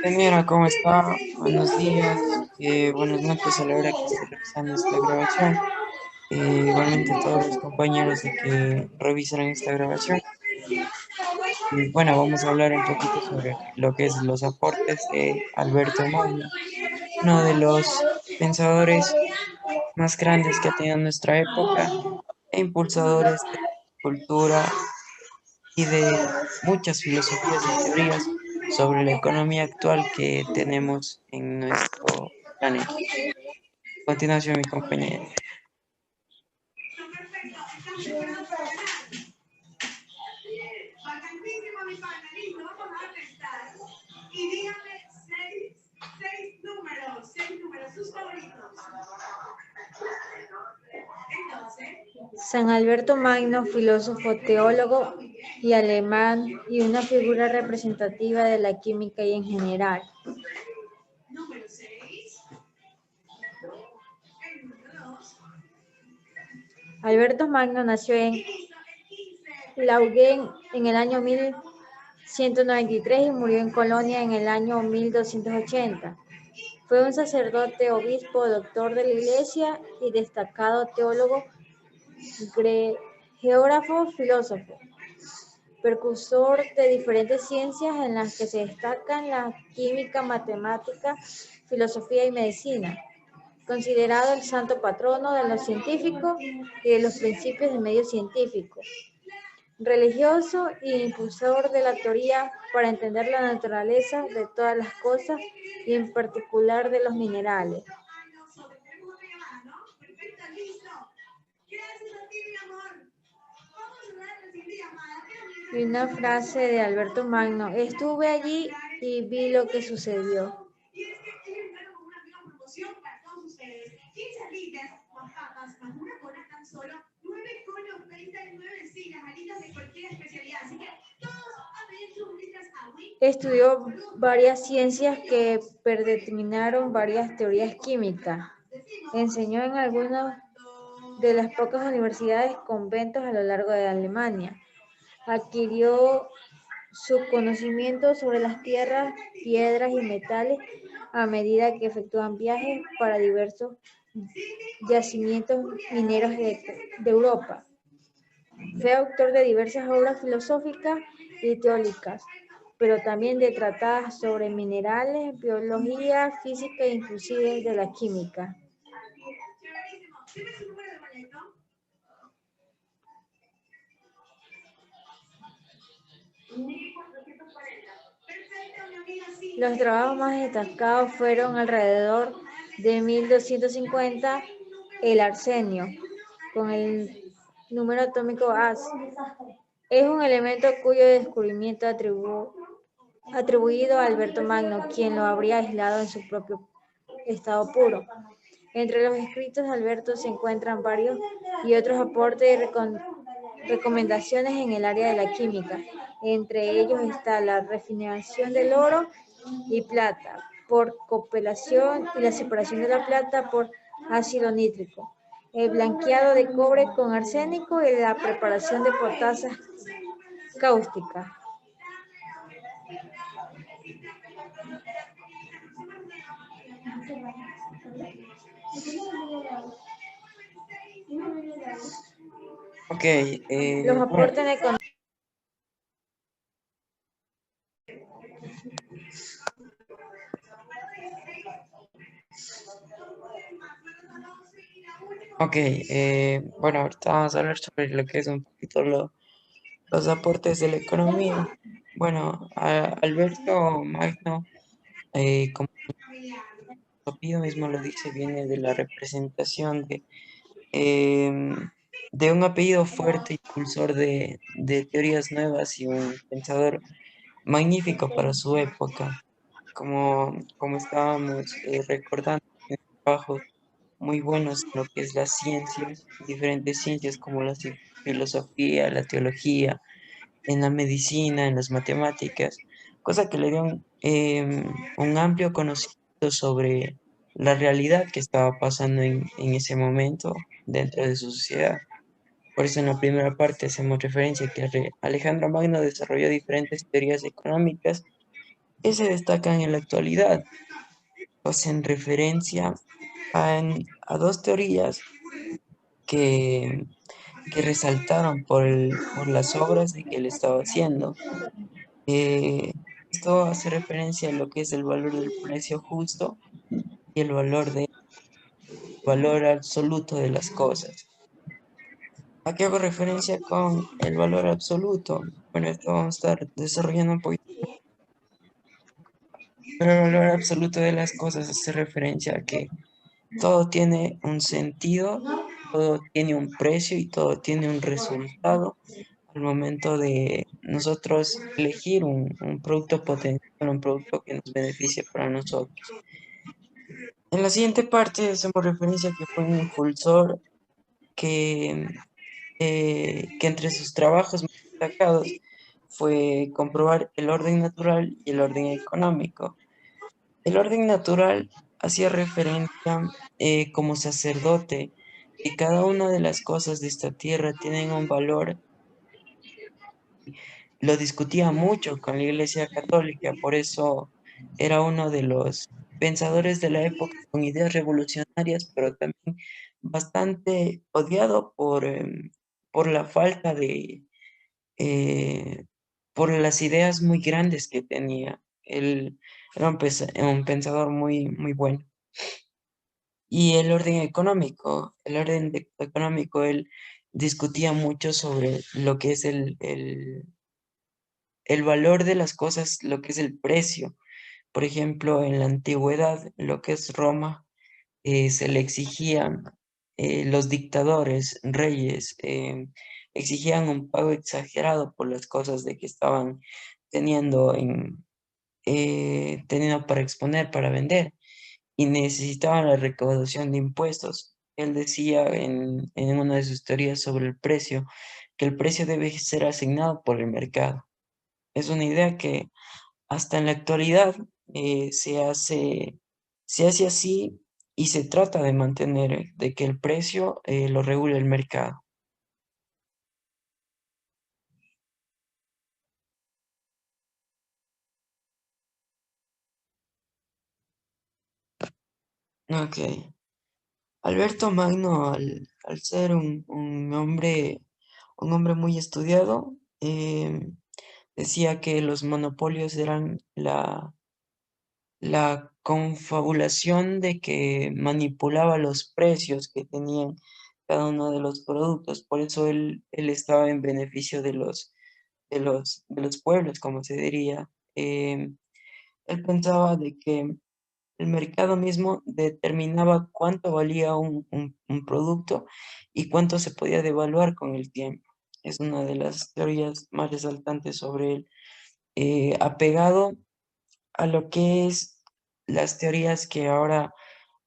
Señora, ¿cómo está? Buenos días, buenas noches a la hora que esté revisando esta grabación. Igualmente a todos los compañeros de que revisaron esta grabación. Y bueno, vamos a hablar un poquito sobre lo que es los aportes de Alberto Magno, uno de los pensadores más grandes que ha tenido nuestra época e impulsadores de cultura y de muchas filosofías y teorías sobre la economía actual que tenemos en nuestro planeta. A continuación, mi compañero. San Alberto Magno, filósofo, teólogo y alemán y una figura representativa de la química y en general. Alberto Magno nació en Laugen en el año 1193 y murió en Colonia en el año 1280. Fue un sacerdote, obispo, doctor de la Iglesia y destacado teólogo, geógrafo, filósofo, precursor de diferentes ciencias en las que se destacan la química, matemática, filosofía y medicina. Considerado el santo patrono de los científicos y de los principios del medio científico. Religioso e impulsor de la teoría para entender la naturaleza de todas las cosas y en particular de los minerales. Y una frase de Alberto Magno: estuve allí y vi lo que sucedió. Estudió varias ciencias que predeterminaron varias teorías químicas. Enseñó en algunas de las pocas universidades conventos a lo largo de Alemania. Adquirió su conocimiento sobre las tierras, piedras y metales a medida que efectúan viajes para diversos yacimientos mineros de Europa. Fue autor de diversas obras filosóficas y teóricas, pero también de tratados sobre minerales, biología, física e inclusive de la química. Los trabajos más destacados fueron alrededor de 1250 el arsenio, con el número atómico As. Es un elemento cuyo descubrimiento atribuido a Alberto Magno, quien lo habría aislado en su propio estado puro. Entre los escritos de Alberto se encuentran varios y otros aportes y recomendaciones en el área de la química. Entre ellos está la refinación del oro y plata por copelación y la separación de la plata por ácido nítrico, el blanqueado de cobre con arsénico y la preparación de potasa cáustica. Ok, Los bueno, aportes económicos. bueno, ahorita vamos a hablar sobre lo que es un poquito los aportes de la economía. Bueno, Alberto Magno, como su apellido mismo lo dice, viene de la representación de un apellido fuerte, impulsor de teorías nuevas y un pensador magnífico para su época. Como estábamos recordando, trabajos muy buenos en lo que es la ciencia, diferentes ciencias como la filosofía, la teología, en la medicina, en las matemáticas, cosa que le dio un amplio conocimiento sobre la realidad que estaba pasando en ese momento dentro de su sociedad. Por eso en la primera parte hacemos referencia a que Alejandro Magno desarrolló diferentes teorías económicas que se destacan en la actualidad. Hacen referencia a dos teorías que, que resaltaron por las obras de que él estaba haciendo. Eh, Esto hace referencia a lo que es el valor del precio justo y el valor absoluto de las cosas. ¿A qué hago referencia con el valor absoluto? Bueno, esto vamos a estar desarrollando un poquito. Pero el valor absoluto de las cosas hace referencia a que todo tiene un sentido, todo tiene un precio y todo tiene un resultado al momento de nosotros elegir un producto potencial, un producto que nos beneficie para nosotros. En la siguiente parte hacemos referencia a que fue un impulsor que entre sus trabajos más destacados fue comprobar el orden natural y el orden económico. El orden natural hacía referencia como sacerdote que cada una de las cosas de esta tierra tienen un valor. Lo discutía mucho con la Iglesia Católica, por eso era uno de los pensadores de la época con ideas revolucionarias, pero también bastante odiado por la falta eh, por las ideas muy grandes que tenía. Él era un pensador muy bueno. Y el orden económico, él discutía mucho sobre lo que es el valor de las cosas, lo que es el precio. Por ejemplo, en la antigüedad, lo que es Roma, se le exigían, los dictadores, reyes, exigían un pago exagerado por las cosas de que estaban teniendo, teniendo para exponer, para vender, y necesitaban la recaudación de impuestos. Él decía en una de sus teorías sobre el precio, que el precio debe ser asignado por el mercado. Es una idea que hasta en la actualidad se hace así y se trata de mantener, de que el precio lo regule el mercado. Ok. Alberto Magno, al ser un hombre muy estudiado, decía que los monopolios eran la confabulación de que manipulaba los precios que tenían cada uno de los productos. Por eso él estaba en beneficio de los pueblos, como se diría. Él pensaba de que el mercado mismo determinaba cuánto valía un producto y cuánto se podía devaluar con el tiempo. Es una de las teorías más resaltantes sobre él, apegado a lo que es las teorías que ahora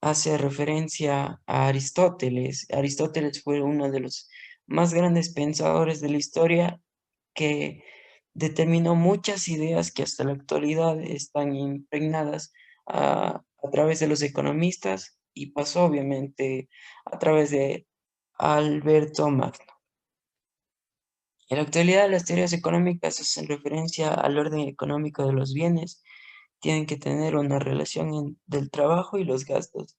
hace referencia a Aristóteles. Aristóteles fue uno de los más grandes pensadores de la historia que determinó muchas ideas que hasta la actualidad están impregnadas a través de los economistas y pasó obviamente a través de Alberto Magno. En la actualidad, las teorías económicas hacen referencia al orden económico de los bienes, tienen que tener una relación del trabajo y los gastos.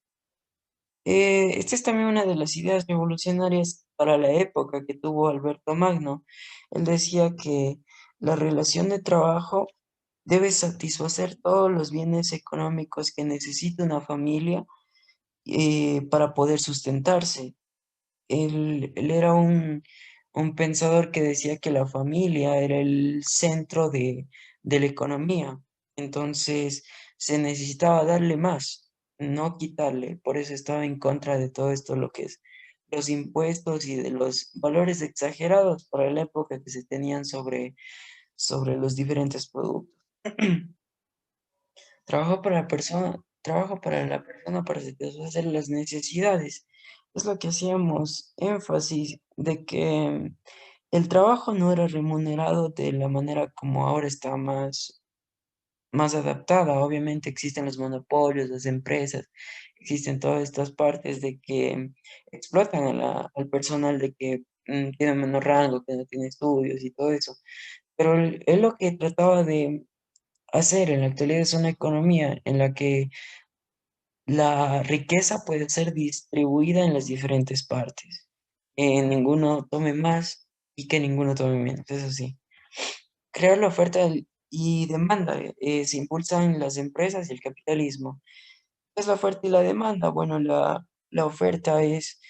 Esta es también una de las ideas revolucionarias para la época que tuvo Alberto Magno. Él decía que la relación de trabajo debe satisfacer todos los bienes económicos que necesita una familia para poder sustentarse. Él era un pensador que decía que la familia era el centro de la economía. Entonces se necesitaba darle más, no quitarle. Por eso estaba en contra de todo esto, lo que es los impuestos y de los valores exagerados para la época que se tenían sobre los diferentes productos. Trabajo para la persona para satisfacer las necesidades. Es lo que hacíamos énfasis de que el trabajo no era remunerado de la manera como ahora está más adaptada. Obviamente existen los monopolios, las empresas, existen todas estas partes de que explotan al personal, de que tiene menor rango, que no tiene estudios y todo eso. Pero él lo que trataba de hacer en la actualidad es una economía en la que la riqueza puede ser distribuida en las diferentes partes. Que ninguno tome más y que ninguno tome menos, eso sí. Crear la oferta y demanda, se impulsan las empresas y el capitalismo. ¿Qué es la oferta y la demanda? Bueno, la oferta es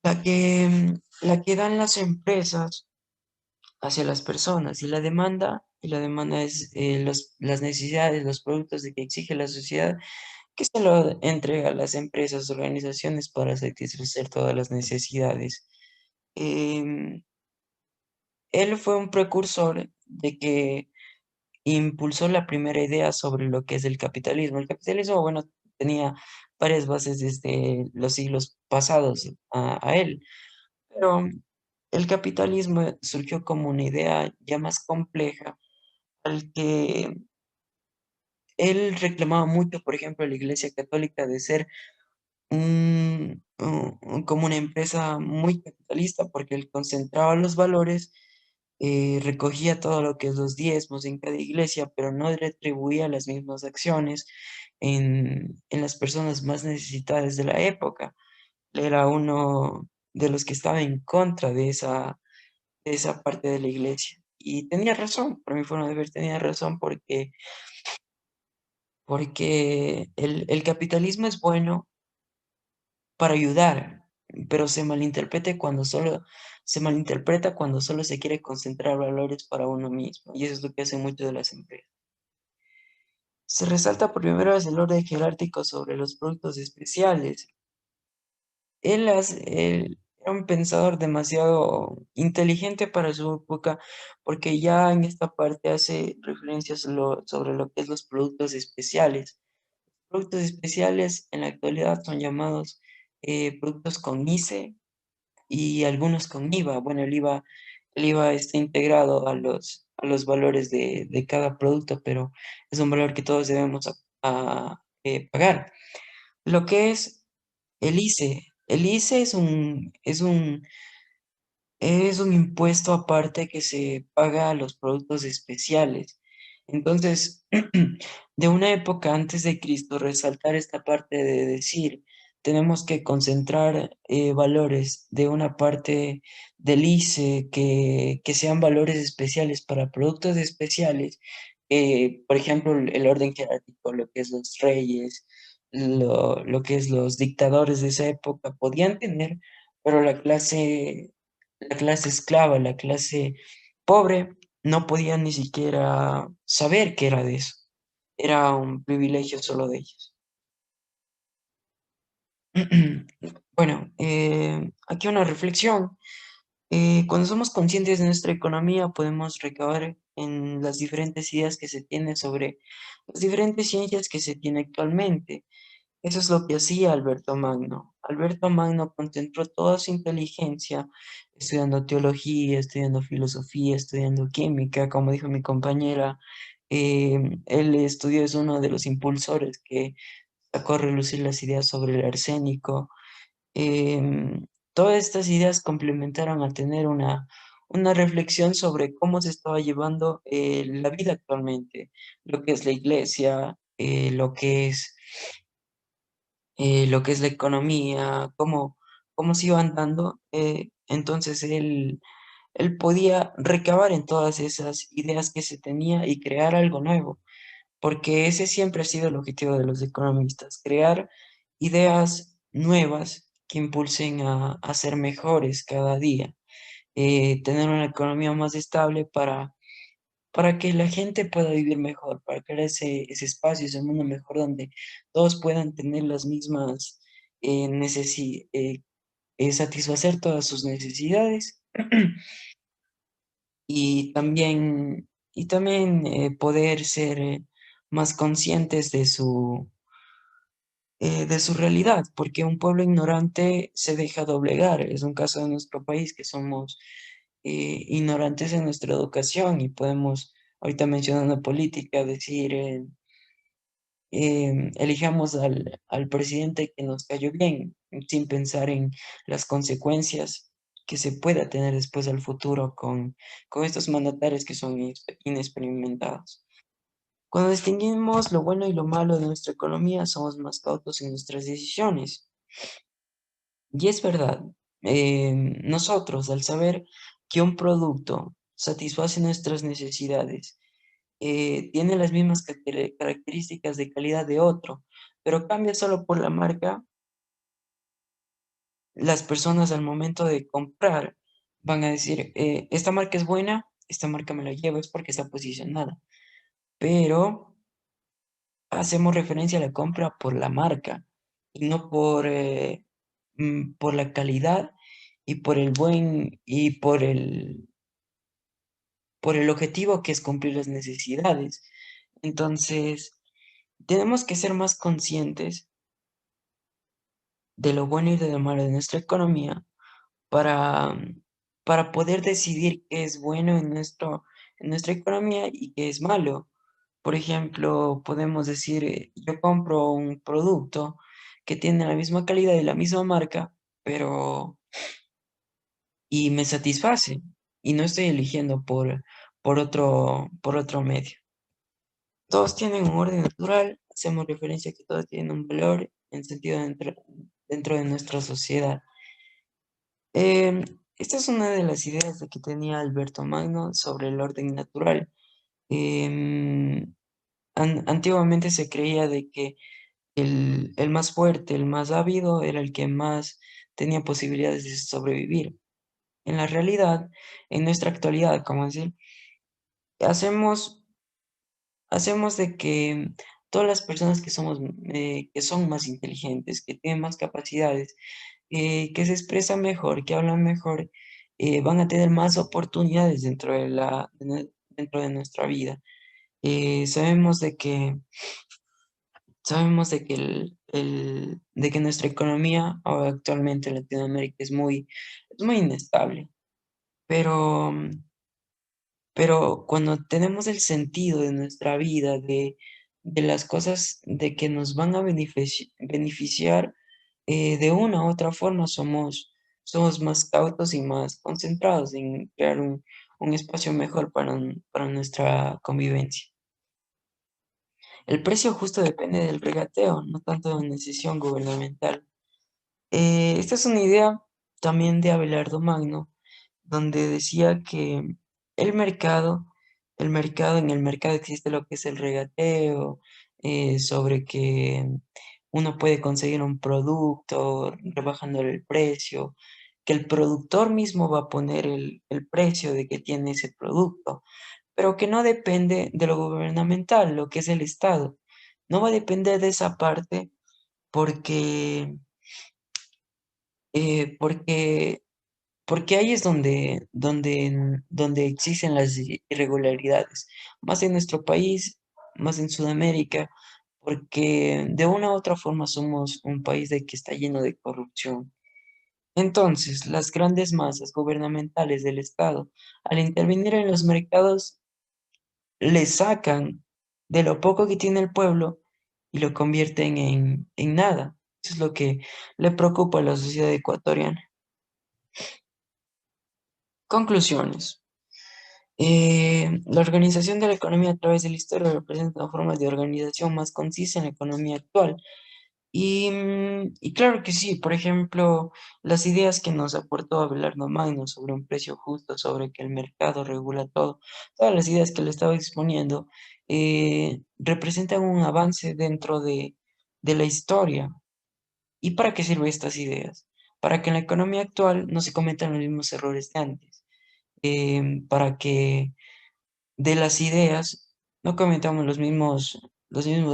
la que dan las empresas hacia las personas y la demanda es las necesidades, los productos de que exige la sociedad que se lo entrega a las empresas, organizaciones para satisfacer todas las necesidades. Em, Él fue un precursor de que impulsó la primera idea sobre lo que es el capitalismo. El capitalismo, bueno, tenía varias bases desde los siglos pasados a él, pero el capitalismo surgió como una idea ya más compleja al que él reclamaba mucho, por ejemplo, la Iglesia Católica de ser como una empresa muy capitalista porque él concentraba los valores, recogía todo lo que es los diezmos en cada iglesia, pero no retribuía las mismas acciones en las personas más necesitadas de la época. Él era uno de los que estaba en contra de esa parte de la iglesia. Y tenía razón, por mi forma de ver, tenía razón porque el capitalismo es bueno para ayudar, pero se malinterpreta cuando solo se quiere concentrar valores para uno mismo, y eso es lo que hacen muchas de las empresas. Se resalta por primera vez el orden jerárquico sobre los productos especiales. Él era un pensador demasiado inteligente para su época, porque ya en esta parte hace referencias sobre lo que es los productos especiales. Productos especiales en la actualidad son llamados productos con ICE y algunos con IVA. Bueno, el IVA está integrado a los valores de cada producto, pero es un valor que todos debemos pagar. Lo que es el ICE es un impuesto aparte que se paga a los productos especiales. Entonces, de una época antes de Cristo, resaltar esta parte de decir, tenemos que concentrar valores de una parte del ICE que sean valores especiales para productos especiales. Por ejemplo, el orden jerárquico, lo que es los reyes, lo que es los dictadores de esa época, podían tener, pero la clase esclava, la clase pobre, no podía ni siquiera saber qué era de eso. Era un privilegio solo de ellos. Bueno, aquí una reflexión. Cuando somos conscientes de nuestra economía, podemos recabar en las diferentes ideas que se tienen sobre las diferentes ciencias que se tiene actualmente. Eso es lo que hacía Alberto Magno. Alberto Magno concentró toda su inteligencia estudiando teología, estudiando filosofía, estudiando química, como dijo mi compañera. Él estudió, es uno de los impulsores que sacó a relucir las ideas sobre el arsénico. Todas estas ideas complementaron a tener una reflexión sobre cómo se estaba llevando la vida actualmente, lo que es la iglesia, lo que es la economía, cómo se iban dando. Entonces él podía recabar en todas esas ideas que se tenía y crear algo nuevo, porque ese siempre ha sido el objetivo de los economistas, crear ideas nuevas que impulsen a ser mejores cada día, tener una economía más estable para que la gente pueda vivir mejor, para crear ese espacio, ese mundo mejor donde todos puedan tener las mismas satisfacer todas sus necesidades y también poder ser más conscientes de su realidad, porque un pueblo ignorante se deja doblegar. Es un caso de nuestro país que somos ignorantes en nuestra educación y podemos, ahorita mencionando política, decir, elijamos al presidente que nos cayó bien, sin pensar en las consecuencias que se pueda tener después al futuro con estos mandatarios que son inexperimentados. Cuando distinguimos lo bueno y lo malo de nuestra economía, somos más cautos en nuestras decisiones. Y es verdad, nosotros al saber que un producto satisface nuestras necesidades, tiene las mismas características de calidad de otro, pero cambia solo por la marca, las personas al momento de comprar van a decir, esta marca es buena, esta marca me la llevo, es porque está posicionada, pero hacemos referencia a la compra por la marca y no por la calidad y por el objetivo que es cumplir las necesidades. Entonces, tenemos que ser más conscientes de lo bueno y de lo malo de nuestra economía para, para poder decidir qué es bueno en nuestra economía y qué es malo. Por ejemplo, podemos decir, yo compro un producto que tiene la misma calidad y la misma marca, pero y me satisface y no estoy eligiendo por otro medio. Todos tienen un orden natural, hacemos referencia a que todos tienen un valor en sentido dentro de nuestra sociedad. Em, Esta es una de las ideas de que tenía Alberto Magno sobre el orden natural. Em, Antiguamente se creía de que el más fuerte, el más ávido, era el que más tenía posibilidades de sobrevivir. En la realidad, en nuestra actualidad, como decir, hacemos, hacemos de que todas las personas que son más inteligentes, que tienen más capacidades, que se expresan mejor, que hablan mejor, van a tener más oportunidades dentro de nuestra vida. Sabemos de que nuestra economía ahora actualmente en Latinoamérica es muy inestable, pero, pero cuando tenemos el sentido de nuestra vida, de las cosas de que nos van a beneficiar, de una u otra forma, somos más cautos y más concentrados en crear un espacio mejor para nuestra convivencia. El precio justo depende del regateo, no tanto de una decisión gubernamental. Esta es una idea también de Abelardo Magno, donde decía que el mercado, en el mercado existe lo que es el regateo, sobre que uno puede conseguir un producto rebajando el precio, que el productor mismo va a poner el precio de que tiene ese producto, pero que no depende de lo gubernamental, lo que es el Estado. No va a depender de esa parte porque, eh, porque porque ahí es donde existen las irregularidades, más en nuestro país, más en Sudamérica, porque de una u otra forma somos un país de que está lleno de corrupción. Entonces, las grandes masas gubernamentales del Estado, al intervenir en los mercados, le sacan de lo poco que tiene el pueblo y lo convierten en nada. Eso es lo que le preocupa a la sociedad ecuatoriana. Conclusiones. La organización de la economía a través de la historia representa una forma de organización más concisa en la economía actual. Y claro que sí, por ejemplo, las ideas que nos aportó Abelardo Magno sobre un precio justo, sobre que el mercado regula todo, todas las ideas que le estaba exponiendo, representan un avance dentro de la historia. ¿Y para qué sirven estas ideas? Para que en la economía actual no se cometan los mismos errores de antes, para que de las ideas no cometamos los mismos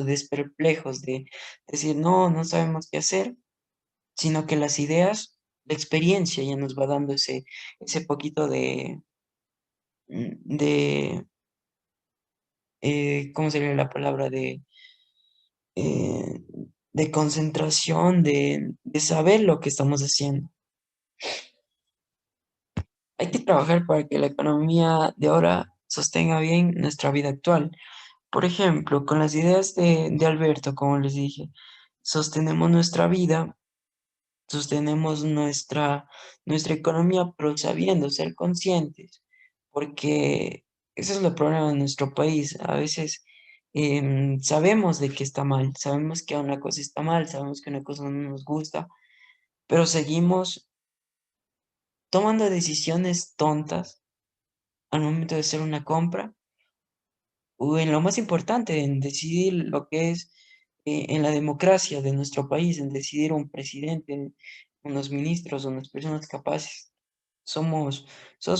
desperplejos de decir, no, no sabemos qué hacer, sino que las ideas, la experiencia ya nos va dando ese poquito de ¿cómo sería la palabra? Eh, de concentración, de saber lo que estamos haciendo. Hay que trabajar para que la economía de ahora sostenga bien nuestra vida actual. Por ejemplo, con las ideas de Alberto, como les dije, sostenemos nuestra vida sostenemos nuestra economía, pero sabiendo ser conscientes, porque ese es el problema de nuestro país. A veces sabemos de que está mal, sabemos que una cosa está mal, sabemos que una cosa no nos gusta, pero seguimos tomando decisiones tontas al momento de hacer una compra o en lo más importante, en decidir lo que es en la democracia de nuestro país, en decidir un presidente, unos ministros, unas personas capaces. Somos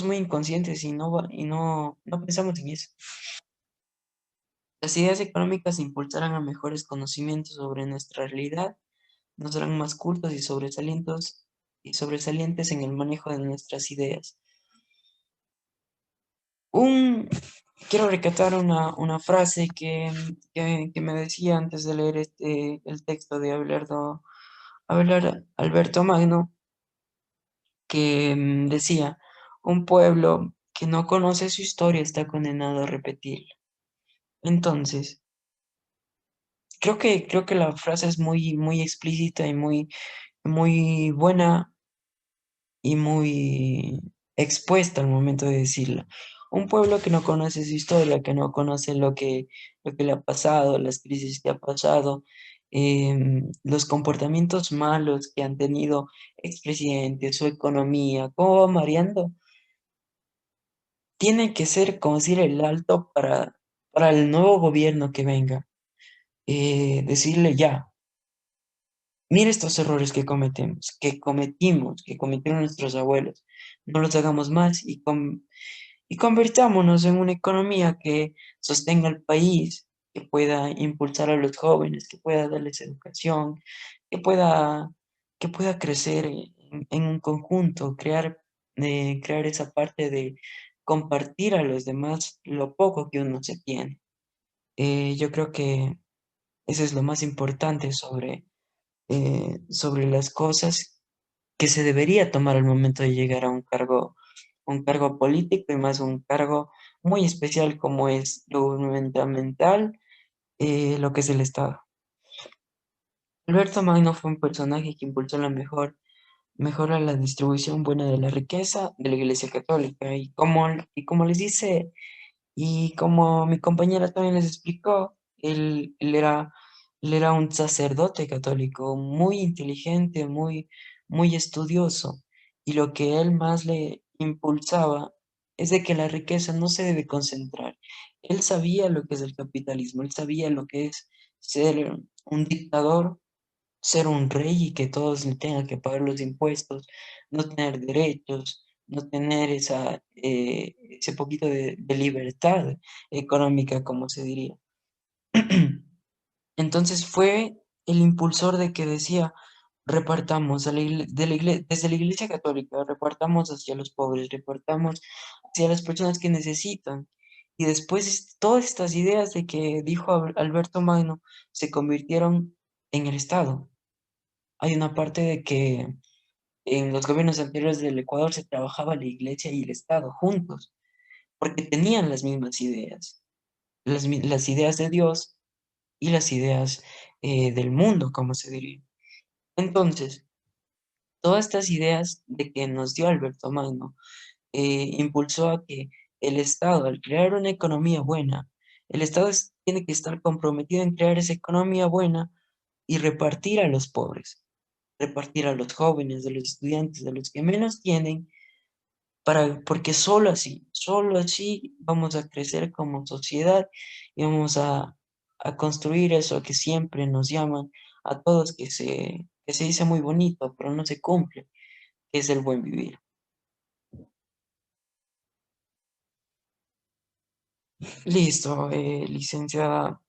muy inconscientes y no pensamos en eso. Las ideas económicas impulsarán a mejores conocimientos sobre nuestra realidad, nos harán más cultos y sobresalientes en el manejo de nuestras ideas. Un, Quiero recatar una frase que me decía antes de leer el texto de Alberto Magno, que decía, un pueblo que no conoce su historia está condenado a repetirla. Entonces, creo que la frase es muy explícita y muy buena y muy expuesta al momento de decirla. Un pueblo que no conoce su historia, que no conoce lo que le ha pasado, las crisis que ha pasado, los comportamientos malos que han tenido expresidentes, su economía, cómo va variando, tiene que ser, como decir, el alto para el nuevo gobierno que venga. Decirle ya, mire estos errores que cometemos, que cometieron nuestros abuelos, no los hagamos más y convirtámonos en una economía que sostenga al país, que pueda impulsar a los jóvenes, que pueda darles educación, que pueda, que pueda crecer en un conjunto, crear esa parte de compartir a los demás lo poco que uno se tiene. Yo creo que eso es lo más importante sobre las cosas que se debería tomar al momento de llegar a un cargo político y más un cargo muy especial como es lo gubernamental, lo que es el Estado. Alberto Magno fue un personaje que impulsó mejora la distribución buena de la riqueza de la Iglesia Católica y como les dice y como mi compañera también les explicó, él era un sacerdote católico muy inteligente, muy estudioso. Y lo que él más le impulsaba es de que la riqueza no se debe concentrar. Él sabía lo que es el capitalismo, él sabía lo que es ser un dictador, ser un rey y que todos le tengan que pagar los impuestos, no tener derechos, no tener ese poquito de libertad económica, como se diría. Entonces fue el impulsor de que decía, repartamos desde la Iglesia Católica, repartamos hacia los pobres, repartamos hacia las personas que necesitan. Y después todas estas ideas de que dijo Alberto Magno se convirtieron en el Estado. Hay una parte de que en los gobiernos anteriores del Ecuador se trabajaba la iglesia y el Estado juntos, porque tenían las mismas ideas, las ideas de Dios y las ideas del mundo, como se diría. Entonces, todas estas ideas de que nos dio Alberto Magno impulsó a que el Estado, al crear una economía buena, el Estado tiene que estar comprometido en crear esa economía buena y repartir a los pobres, repartir a los jóvenes, a los estudiantes, a los que menos tienen, porque solo así vamos a crecer como sociedad y vamos a construir eso que siempre nos llaman a todos, que se dice muy bonito, pero no se cumple, que es el buen vivir. Listo, licenciada.